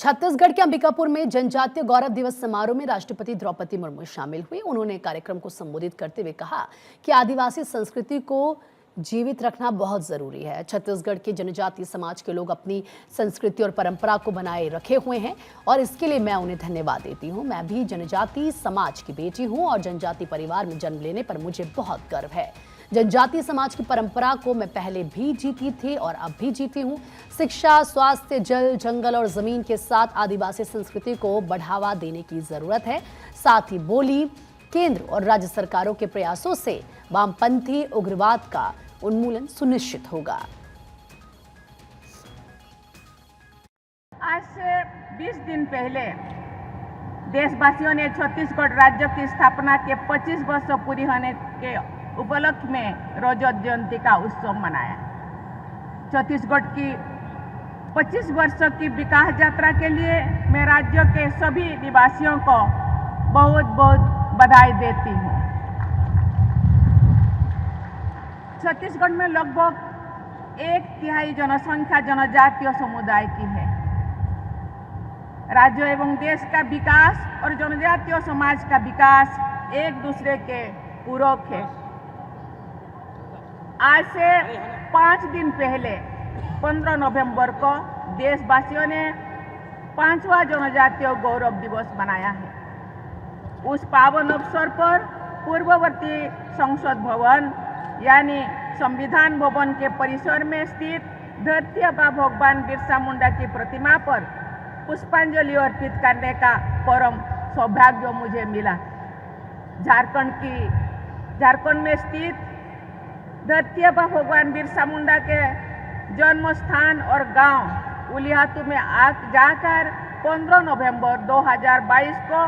छत्तीसगढ़ के अंबिकापुर में जनजातीय गौरव दिवस समारोह में राष्ट्रपति द्रौपदी मुर्मू शामिल हुई। उन्होंने कार्यक्रम को संबोधित करते हुए कहा कि आदिवासी संस्कृति को जीवित रखना बहुत जरूरी है। छत्तीसगढ़ के जनजातीय समाज के लोग अपनी संस्कृति और परंपरा को बनाए रखे हुए हैं और इसके लिए मैं उन्हें धन्यवाद देती हूं। मैं भी जनजातीय समाज की बेटी हूं और जनजातीय परिवार में जन्म लेने पर मुझे बहुत गर्व है। जनजातीय समाज की परंपरा को मैं पहले भी जीती थी और अब भी जीती हूं। शिक्षा, स्वास्थ्य, जल, जंगल और जमीन के साथ आदिवासी संस्कृति को बढ़ावा देने की जरूरत है। साथ ही बोली, केंद्र और राज्य सरकारों के प्रयासों से वामपंथी उग्रवाद का उन्मूलन सुनिश्चित होगा। आज से 20 दिन पहले देशवासियों ने छत्तीसगढ़ राज्य की स्थापना के 25 वर्ष पूरी होने के उपलक्ष्य में रजत जयंती का उत्सव मनाया। छत्तीसगढ़ की 25 वर्ष की विकास यात्रा के लिए मैं राज्य के सभी निवासियों को बहुत बहुत बधाई देती हूँ। छत्तीसगढ़ में लगभग 1/3 जनसंख्या जनजातीय समुदाय की है। राज्य एवं देश का विकास और जनजातीय समाज का विकास एक दूसरे के पूरक है। आज से 5 दिन पहले 15 नवंबर को देशवासियों ने 5वां जनजातीय गौरव दिवस मनाया है। उस पावन अवसर पर पूर्ववर्ती संसद भवन यानी संविधान भवन के परिसर में स्थित धरती आबा भगवान बिरसा मुंडा की प्रतिमा पर पुष्पांजलि अर्पित करने का परम सौभाग्य मुझे मिला। झारखंड में स्थित धरती आबा भगवान बिरसा मुंडा के जन्म स्थान और गांव उलिहातू में जाकर 15 नवंबर 2022 को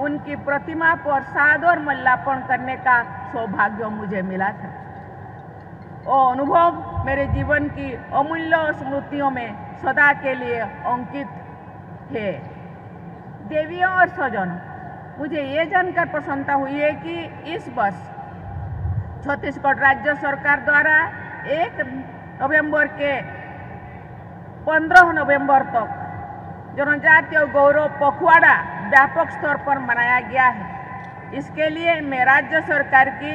उनकी प्रतिमा पर सादर माल्यार्पण करने का सौभाग्य मुझे मिला था। वो अनुभव मेरे जीवन की अमूल्य स्मृतियों में सदा के लिए अंकित है। देवियों और स्वजनों, मुझे ये जानकर प्रसन्नता हुई है कि इस वर्ष छत्तीसगढ़ राज्य सरकार द्वारा 1 नवंबर के 15 नवंबर तक जनजातीय गौरव पखवाड़ा व्यापक स्तर पर मनाया गया है। इसके लिए मैं राज्य सरकार की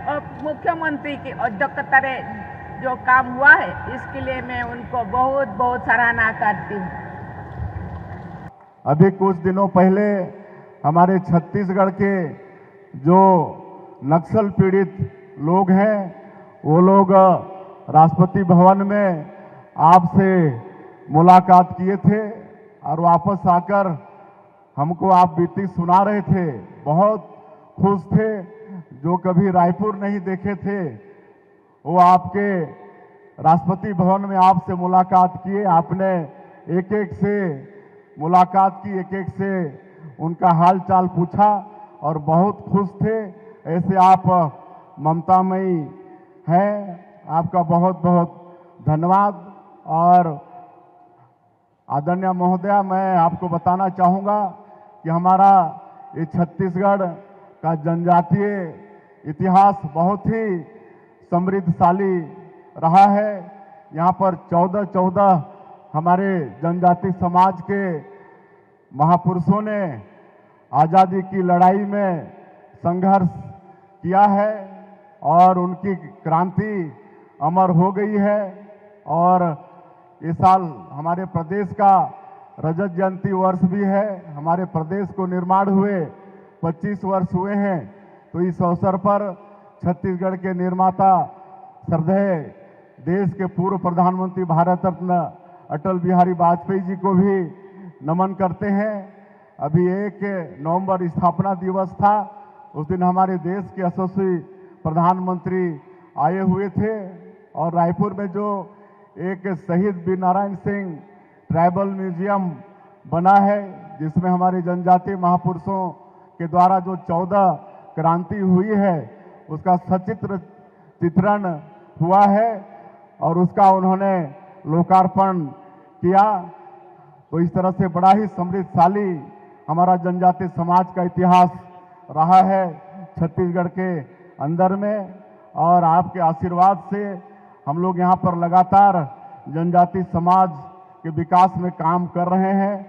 और मुख्यमंत्री की अध्यक्षता में जो काम हुआ है, इसके लिए मैं उनको बहुत बहुत सराहना करती हूँ। अभी कुछ दिनों पहले हमारे छत्तीसगढ़ के जो नक्सल पीड़ित लोग हैं, वो लोग राष्ट्रपति भवन में आपसे मुलाकात किए थे और वापस आकर हमको आप बीती सुना रहे थे। बहुत खुश थे। जो कभी रायपुर नहीं देखे थे, वो आपके राष्ट्रपति भवन में आपसे मुलाकात किए। आपने एक एक से मुलाकात की, एक एक से उनका हाल चाल पूछा और बहुत खुश थे। ऐसे आप ममतामयी हैं। आपका बहुत बहुत धन्यवाद। और आदरणीय महोदया, मैं आपको बताना चाहूँगा कि हमारा ये छत्तीसगढ़ का जनजातीय इतिहास बहुत ही समृद्धशाली रहा है। यहाँ पर 14 हमारे जनजाति समाज के महापुरुषों ने आज़ादी की लड़ाई में संघर्ष किया है और उनकी क्रांति अमर हो गई है। और इस साल हमारे प्रदेश का रजत जयंती वर्ष भी है। हमारे प्रदेश को निर्माण हुए 25 वर्ष हुए हैं। तो इस अवसर पर छत्तीसगढ़ के निर्माता श्रद्धेय देश के पूर्व प्रधानमंत्री भारत रत्न अटल बिहारी वाजपेयी जी को भी नमन करते हैं। अभी 1 नवंबर स्थापना दिवस था। उस दिन हमारे देश के यशस्वी प्रधानमंत्री आए हुए थे और रायपुर में जो एक शहीद वीर नारायण सिंह ट्राइबल म्यूजियम बना है, जिसमें हमारे जनजातीय महापुरुषों के द्वारा जो 14 क्रांति हुई है, उसका सचित्र चित्रण हुआ है और उसका उन्होंने लोकार्पण किया। तो इस तरह से बड़ा ही समृद्धशाली हमारा जनजातीय समाज का इतिहास रहा है छत्तीसगढ़ के अंदर में। और आपके आशीर्वाद से हम लोग यहाँ पर लगातार जनजातीय समाज के विकास में काम कर रहे हैं।